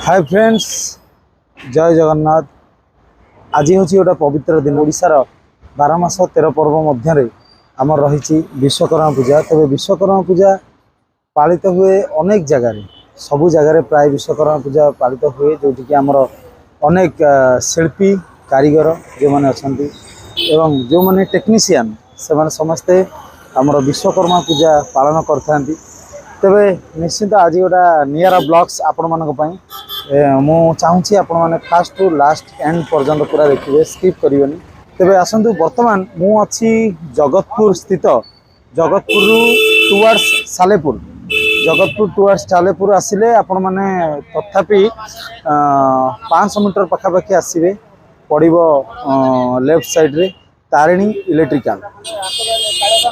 Hi friends, जय जगन्नाथ। आज हूँ गोटे पवित्र दिन। ओडिशार 12 मास 13 पर्व मध्य आम रही विश्वकर्मा पूजा। तेज विश्वकर्मा पूजा पालित हुए अनेक जगार, सबू जगार प्राय विश्वकर्मा पूजा पालित हुए, जोटि आमर अनेक शिल्पी कारीगर जो मैंने अच्छा एवं जो मैंने टेक्नीशियन से समस्ते आमर विश्वकर्मा पूजा पालन करते। तेरे निश्चिंत आज गोटा निरा ब्लॉग्स आपण मानी मु चाहूँगी आपण मैंने फास्ट टू लास्ट एंड पर्यंत पूरा देखिए, स्किप करेंगे। तेरे आसतु बर्तमान मु अच्छी जगतपुर स्थित, जगतपुर टुवर्ड्स सालेपुर, जगतपुर टुवर्ड्स सालेपुर आसिले आपण मैंने तथापि 500 मीटर पखापाखि आसवे पड़ो लेफ्ट साइड रे तारिणी इलेक्ट्रिकल।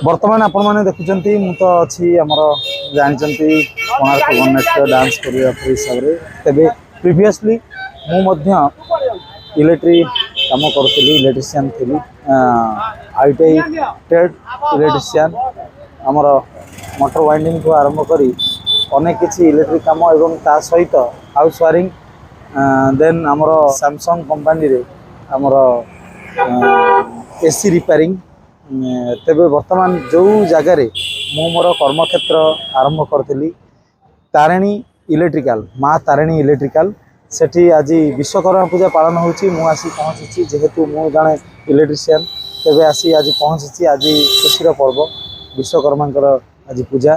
बर्तमान आपण मैंने देखुं मु तो अच्छी आमर जानते कोणार्क गणनाट्य डांस कोरियोग्राफर हिसाब से। तेरे प्रीवियसली मु इलेक्ट्रिक काम करी, इलेक्ट्रीशियन थी, ITI ट्रेड इलेक्ट्रीशियन। आमर मोटर वाइंडिंग को आरंभ करी अनेक किसी इलेक्ट्रिक काम एवं ता सहित हाउस वायरिंग, देन आमर सैमसंग कंपनी रे आमर AC रिपेयरिंग। तेरे बर्तमान जो जगार मु मोर कर्मक्षेत्र आरंभ करी तारिणी इलेक्ट्रिकल, माँ तारिणी इलेक्ट्रिकल, सेठी आज विश्वकर्मा पूजा पालन होची। मु आसी पहुँची जेहेतु मु जड़े इलेक्ट्रीशियन, तेरे आसी आज पहुँची। आज खुशी पर्व विश्वकर्मा आज पूजा।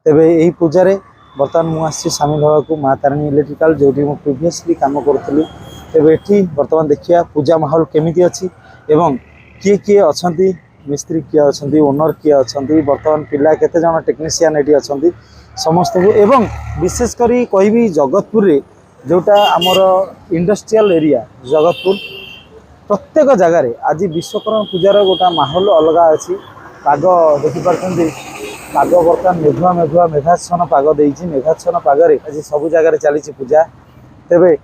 तेरे यही पूजा रे बर्तमान मु आसी सामिल होगा माँ तारिणी इलेक्ट्रिकल, जो मु प्रीवियसली काम करूँ। तेरे ये बर्तमान देखिए पूजा माहौल केमिति अच्छी एवं किए किए अच्छा, मिस्त्री किए अच्छा, ओनर किए अच्छा, बर्तमान पिला केते जन टेक्नीशियन ये अच्छा समस्त को। एवं विशेषकर कहि जगतपुर रे जोटा आमर इंडस्ट्रियल एरिया जगतपुर, प्रत्येक जगार आज विश्वकर्मा पूजार गोटा माहौल अलग अच्छी। पाग देखिपारे पाग बर्तमान मेघुआ मेघुआ मेघाच्छन्न पाग देती। मेघाच्छन्न पागरे आज सब जगार चली पूजा। तेरे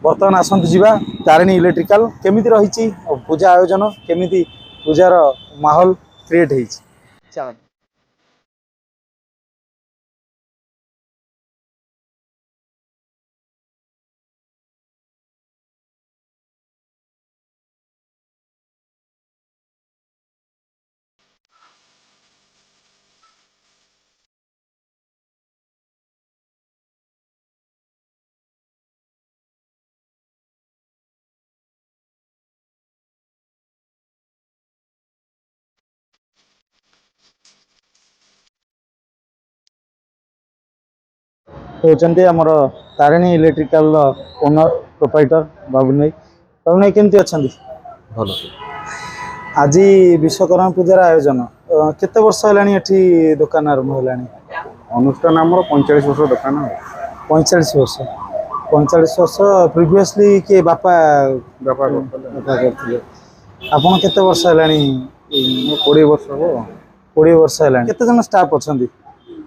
बर्तमान आसतु जावा तारिणी इलेक्ट्रिकल केमिति रही पूजा आयोजन, केमिति पूजार माहौल क्रिएट होती। होचंती आमर तारिणी इलेक्ट्रिकल ओनर प्रोप्राइटर बाबुल भाई। बाबुल भाई केमती अच्छा? भल। आज विश्वकर्मा पूजार आयोजन केते वर्ष है दुकान आरंभ है? अनुष्ठान आम 45 वर्ष दुकान। 45 वर्ष। 45 वर्ष प्रीवियसली किए बापा बापा करते? आपन केते वर्ष है? 20 वर्ष हम। 20 वर्ष है। केते जन स्टाफ अच्छा?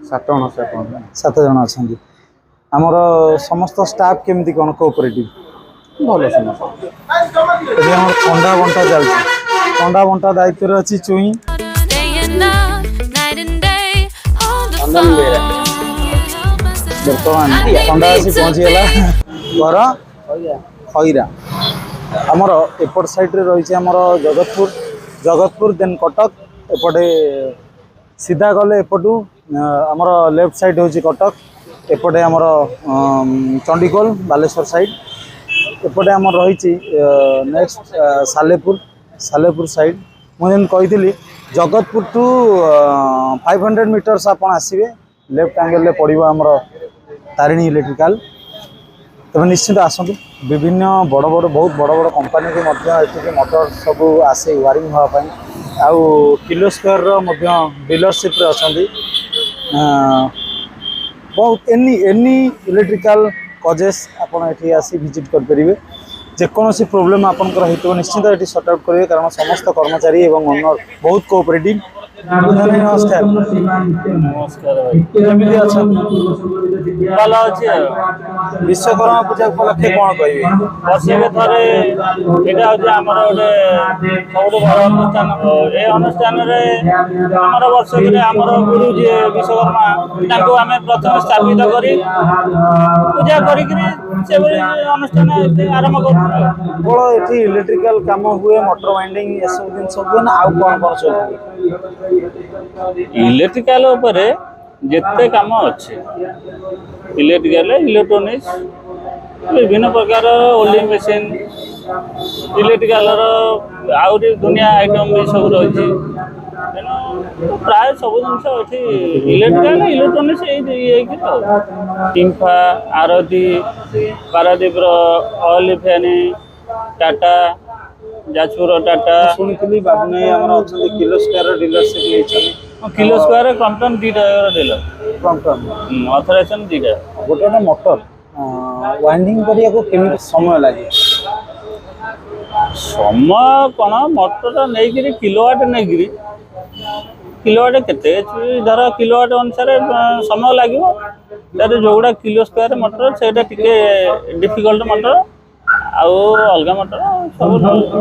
7 जन स्टाफ। 7 जन अच्छा। आमर समस्त स्टाफ केमती कौन कोऑपरेटिव? भल समस्त। ठंडा बंटा चलती, ठंडा बंटा दायित्व अच्छी चुई। बर्तमान ठंडा आसी पहुँचीगला घर खईरा। आमर एपट साइड रे रही आमर जगतपुर, जगतपुर देन कटक। एपटे सीधा गले एपटू आमर लेफ्ट साइड हूँ कटक, एपटे आमर चंडीगोल बालेश्वर साइड। एपटे आमर रही नेक्स्ट सालेपुर, सालेपुर साइड। मुझे कही जगतपुर टू 500 मीटर्स आप आसवे लेफ्ट एंगल पड़ो आमर तारिणी इलेक्ट्रिकल। तब निश्चित आसतु विभिन्न बड़ बड़ बहुत बड़ बड़ कंपनी को मोटर सब आसे वायरिंग हाँपाई। आउ किलो स्क्वायर डीलरशिप अच्छा बहुत एनी इलेक्ट्रिकल कजेस आपड़ ये आसी विजिट करेंगे। जेकोसी प्रोब्लेम आपंकर हो निश्चित ये सर्ट आउट करेंगे, कारण समस्त कर्मचारी एवं ओनर बहुत कोऑपरेटिव ନାନୀ ନମସ୍କାର। ନମସ୍କାର ଭାଇ। କେମିତି ଅଛନ୍ତି? ଭଲ ଅଛି ଆଉ। ବିଶ୍ୱକର୍ମା ପୂଜା ଉପଲକ୍ଷେ କଣ କହିବେ? ବର୍ଷକେ ଥରେ ଏଇଟା ହଉଛି ଆମର ଗୋଟେ ସବୁଠୁ ବଡ଼ ଅନୁଷ୍ଠାନ। ଏ ଅନୁଷ୍ଠାନରେ ଆମର ବର୍ଷକରେ ଆମର ଗୁରୁ ଯିଏ ବିଶ୍ୱକର୍ମା ତାଙ୍କୁ ଆମେ ପ୍ରଥମେ ସ୍ଥାପିତ କରି ପୂଜା କରିକିରି ସେଭଳି ଅନୁଷ୍ଠାନ ଆରମ୍ଭ କରୁଛୁ ଆଉ। କେବଳ ଏଠି ଇଲେକ୍ଟ୍ରିକାଲ କାମ ହୁଏ, ମଟର ବାଇଣ୍ଡିଂ ଏସବୁ ଜିନିଷ ହୁଏ ନା ଆଉ କଣ କଣ ସବୁ ହୁଏ? ଇଲେକ୍ଟ୍ରିକାଲ ଉପରେ ଯେତେ କାମ ଅଛି, ଇଲେକ୍ଟ୍ରିକାଲ, ଇଲେକ୍ଟ୍ରୋନିକ୍ସ, ବିଭିନ୍ନ ପ୍ରକାର ଓଲିଂ ମେସିନ୍, ଇଲେକ୍ଟ୍ରିକାଲର ଆହୁରି ଦୁନିଆ ଆଇଟମ୍ ବି ସବୁ ରହିଛି। ତେଣୁ ପ୍ରାୟ ସବୁ ଜିନିଷ ଏଠି ଇଲେକ୍ଟ୍ରିକାଲ, ଇଲେକ୍ଟ୍ରୋନିକ୍ସ ହେଇକି ଆଉ ଟିମ୍ଫା, ଆରତି, ପାରାଦୀପର ଅଏଲ ଫ୍ୟାନ୍, ଟାଟା, ଯାଜପୁର ଟାଟା, ଶୁଣିଥିଲି ବାବୁନାଇ ଆମର ଅଛନ୍ତି କିଲୋସ୍କୋୟାର ଡିଲରସିପ୍ ନେଇଛନ୍ତି। କିଲୋ ସ୍କୋୟାର କ୍ରମ୍ପଟନ୍ ଦୁଇଟା ଡିଲର, କ୍ରମ୍ପଟନ୍ ଅଥରାଇଜେସନ୍ ଦୁଇଟା। ଗୋଟେ ଗୋଟେ ମଟର ୱାଇଣ୍ଡିଂ କରିବାକୁ କେମିତି ସମୟ ଲାଗେ? ସମୟ କ'ଣ, ମଟରଟା ନେଇକିରି କିଲୋୱାଟ ନେଇକିରି କିଲୋୱାଟ କେତେ ଧର କିଲୋୱାଟ ଅନୁସାରେ ସମୟ ଲାଗିବ। ତାର ଯେଉଁଗୁଡ଼ା କିଲୋ ସ୍କୋୟାର ମଟର ସେଇଟା ଟିକେ ଡିଫିକଲ୍ଟ ମଟର, ଆଉ ଅଲଗା ମଟର ସବୁ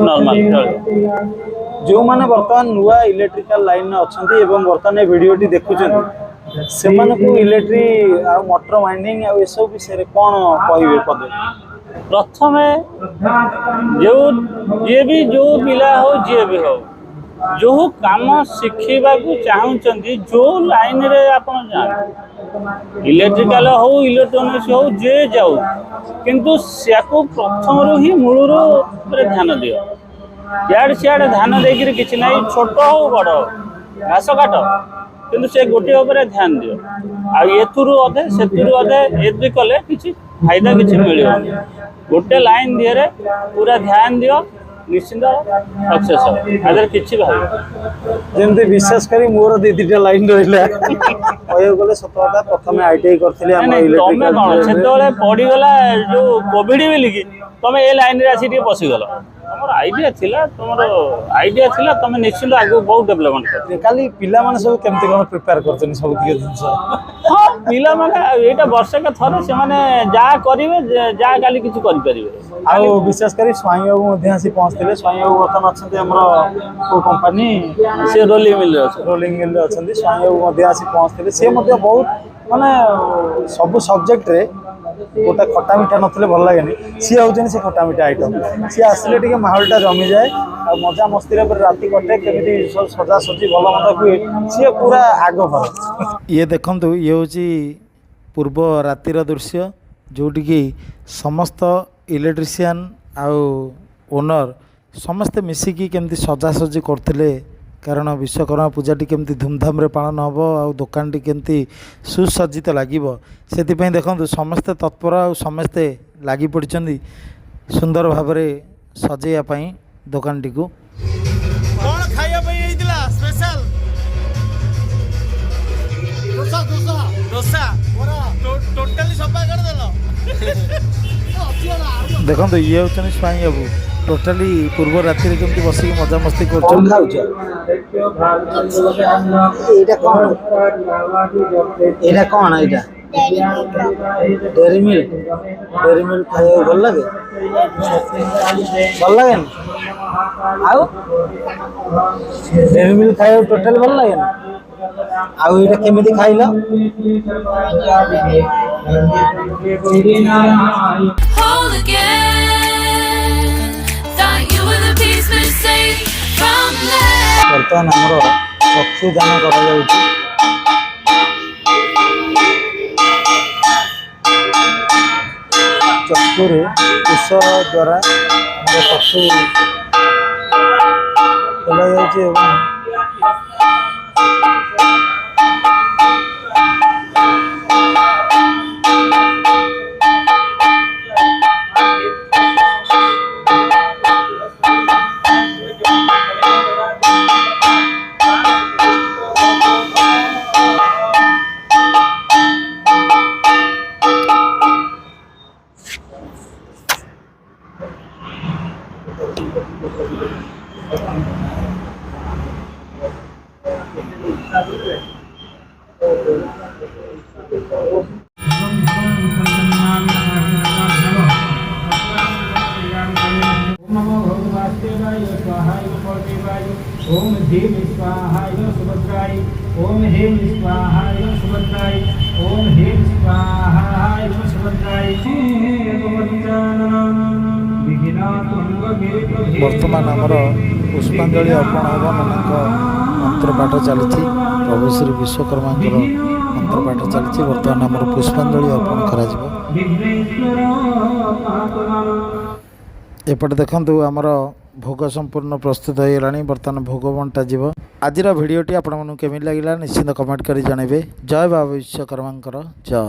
ନର୍ମାଲ ଚଳିବ। ଯେଉଁମାନେ ବର୍ତ୍ତମାନ ନୂଆ ଇଲେକ୍ଟ୍ରିକାଲ ଲାଇନରେ ଅଛନ୍ତି ଏବଂ ବର୍ତ୍ତମାନ ଏ ଭିଡ଼ିଓଟି ଦେଖୁଛନ୍ତି, ସେମାନଙ୍କୁ ଇଲେକ୍ଟ୍ରି ଆଉ ମଟର ୱାଇଣ୍ଡିଂ ଆଉ ଏସବୁ ବିଷୟରେ କ'ଣ କହିବେ ପଦେ? ପ୍ରଥମେ ଯେଉଁ ପିଲା ହଉ ଯିଏ ବି ହଉ, ଯେଉଁ କାମ ଶିଖିବାକୁ ଚାହୁଁଛନ୍ତି, ଯେଉଁ ଲାଇନରେ ଆପଣ ଯାଆନ୍ତୁ, ଇଲେକ୍ଟ୍ରିକାଲ ହଉ ଇଲେକ୍ଟ୍ରୋନିକ୍ସ ହଉ ଯିଏ ଯାଉ, କିନ୍ତୁ ସେକୁ ପ୍ରଥମରୁ ହିଁ ମୂଳରୁ ଉପରେ ଧ୍ୟାନ ଦିଅ। ଇଆଡ଼େ ସିଆଡ଼େ ଧ୍ୟାନ ଦେଇକିରି କିଛି ନାହିଁ, ଛୋଟ ହଉ ବଡ଼ ହଉ, ଘାସ କାଟ, କିନ୍ତୁ ସେ ଗୋଟିଏ ଉପରେ ଧ୍ୟାନ ଦିଅ। ଆଉ ଏଥିରୁ ଅଧେ ସେଥିରୁ ଅଧେ ଏମିତି କଲେ କିଛି ଫାଇଦା କିଛି ମିଳିବନି। ଗୋଟେ ଲାଇନ୍ ଦିହରେ ପୁରା ଧ୍ୟାନ ଦିଅ, ନିଶ୍ଚିନ୍ତ ସକ୍ସେସ୍ ହେବ, ଆଦେହରେ କିଛି ଭାବିବ। ଯେମିତି ବିଶେଷ କରି ମୋର ଦିଟା ଲାଇନ୍ ରହିଲା କହିବାକୁ ଗଲେ ସତ କଥା, ପ୍ରଥମେ ITI କରିଥିଲି ଆମର ତମେ ଇଲେକ୍ଟ୍ରିକାଲ। କ'ଣ ସେତେବେଳେ ପଡ଼ିଗଲା ଯୋଉ କୋଭିଡ ବୋଲିକି ତମେ ଏ ଲାଇନରେ ଆସି ଟିକେ ପଶିଗଲ। ତମର ଆଇଡିଆ ଥିଲା, ତମେ ନିଶ୍ଚିନ୍ତ ଆଗକୁ ବହୁତ ଡେଭଲପମେଣ୍ଟ କର। କାଲି ପିଲାମାନେ ସବୁ କେମିତି କ'ଣ ପ୍ରିପେୟାର କରୁଛନ୍ତି ସବୁ ଟିକେ ଜିନିଷ? ହଁ, ପିଲାମାନେ ଏଇଟା ବର୍ଷକେ ଥରେ ସେମାନେ ଯାହା କରିବେ, ଯାହା କାଲି କିଛି କରିପାରିବେ। ଆଉ ବିଶେଷ କରି ସ୍ୱାଇଁ ବାବୁ ମଧ୍ୟ ଆସି ପହଞ୍ଚିଥିଲେ। ସ୍ୱାଇଁ ବାବୁ ବର୍ତ୍ତମାନ ଅଛନ୍ତି ଆମର କୋଉ କମ୍ପାନୀ? ସେ ରୋଲିଂ ମିଲରେ ଅଛନ୍ତି। ରୋଲିଂ ମିଲରେ ଅଛନ୍ତି। ସ୍ୱାଇଁ ବାବୁ ମଧ୍ୟ ଆସି ପହଞ୍ଚିଥିଲେ। ସେ ମଧ୍ୟ ବହୁତ ମାନେ ସବୁ ସବଜେକ୍ଟରେ ଗୋଟେ ଖଟା ମିଠା ନଥିଲେ ଭଲ ଲାଗେନି, ସିଏ ହେଉଛନ୍ତି ସେ ଖଟା ମିଠା ଆଇଟମ୍। ସିଏ ଆସିଲେ ଟିକେ ମାହୋଲଟା ଜମିଯାଏ ଆଉ ମଜା ମସ୍ତିରେ ପରେ ରାତି କଟେ, କେମିତି ସବୁ ସଜାସଜି ଭଲ ମନ୍ଦ ହୁଏ, ସିଏ ପୁରା ଆଗ ଭର। ଇଏ ଦେଖନ୍ତୁ, ଇଏ ହେଉଛି ପୂର୍ବ ରାତିର ଦୃଶ୍ୟ, ଯେଉଁଠିକି ସମସ୍ତ ଇଲେକ୍ଟ୍ରିସିଆନ୍ ଆଉ ଓନର୍ ସମସ୍ତେ ମିଶିକି କେମିତି ସଜାସଜି କରୁଥିଲେ, କାରଣ ବିଶ୍ୱକର୍ମା ପୂଜାଟି କେମିତି ଧୁମଧାମରେ ପାଳନ ହେବ ଆଉ ଦୋକାନଟି କେମିତି ସୁସଜ୍ଜିତ ଲାଗିବ, ସେଥିପାଇଁ ଦେଖନ୍ତୁ ସମସ୍ତେ ତତ୍ପର ଆଉ ସମସ୍ତେ ଲାଗି ପଡ଼ିଛନ୍ତି ସୁନ୍ଦର ଭାବରେ ସଜେଇବା ପାଇଁ ଦୋକାନଟିକୁ। କ'ଣ ଖାଇବା ପାଇଁ ହେଇଥିଲା ସ୍ପେଶାଲ? ଦୋସା ଟୋଟାଲି ସଫା କରିଦେଲ। ଦେଖନ୍ତୁ, ଇଏ ହେଉଛନ୍ତି ସ୍ୱାଇଁ ବାବୁ, ଟୋଟାଲି ପୂର୍ବ ରାତିରେ କେମିତି ବସିକି ମଜାମସ୍ତି କରୁଛନ୍ତି। ଏଇଟା କ'ଣ? ଏଇଟା କ'ଣ? ଏଇଟା ଡେରି ମିଲ୍କ। ଡେରି ମିଲ୍କ ଖାଇବାକୁ ଭଲ ଲାଗେ? ଭଲ ଲାଗେନି? ଆଉ ଡେରି ମିଲ୍କ ଖାଇବାକୁ ଟୋଟାଲି ଭଲ ଲାଗେନି? ଆଉ ଏଇଟା କେମିତି ଖାଇଲ? Whole again. Thought you were the piece missing from there. ବର୍ତ୍ତମାନ ଆମର ଚକ୍ଷୁଦାନ କରାଯାଉଛି। ଚକ୍ଷୁରେ କୁଶ ଦ୍ୱାରା ଆମର ଚକ୍ଷୁ ଖୋଲାଯାଉଛି ଏବଂ नमो भगवास्तेवाय स्वाहाय फलदेवाय ओम ह्रीं स्वाहाय सुभद्राय ओम ह्रीं स्वाहाय सुभद्राय ओम ह्रीं स्वाहाय सुभद्राय ବର୍ତ୍ତମାନ ଆମର ପୁଷ୍ପାଞ୍ଜଳି ଅର୍ପଣ ହେବ ମାନଙ୍କ ମନ୍ତ୍ରପାଠ ଚାଲିଛି। ପ୍ରଭୁ ଶ୍ରୀ ବିଶ୍ୱକର୍ମାଙ୍କର ମନ୍ତ୍ରପାଠ ଚାଲିଛି। ବର୍ତ୍ତମାନ ଆମର ପୁଷ୍ପାଞ୍ଜଳି ଅର୍ପଣ କରାଯିବ। ଏପଟେ ଦେଖନ୍ତୁ ଆମର ଭୋଗ ସମ୍ପୂର୍ଣ୍ଣ ପ୍ରସ୍ତୁତ ହୋଇଗଲାଣି। ବର୍ତ୍ତମାନ ଭୋଗ ବଣ୍ଟାଯିବ। ଆଜିର ଭିଡ଼ିଓଟି ଆପଣମାନଙ୍କୁ କେମିତି ଲାଗିଲା ନିଶ୍ଚିନ୍ତ କମେଣ୍ଟ କରି ଜଣାଇବେ। ଜୟ ବାବା ବିଶ୍ୱକର୍ମାଙ୍କର ଜୟ।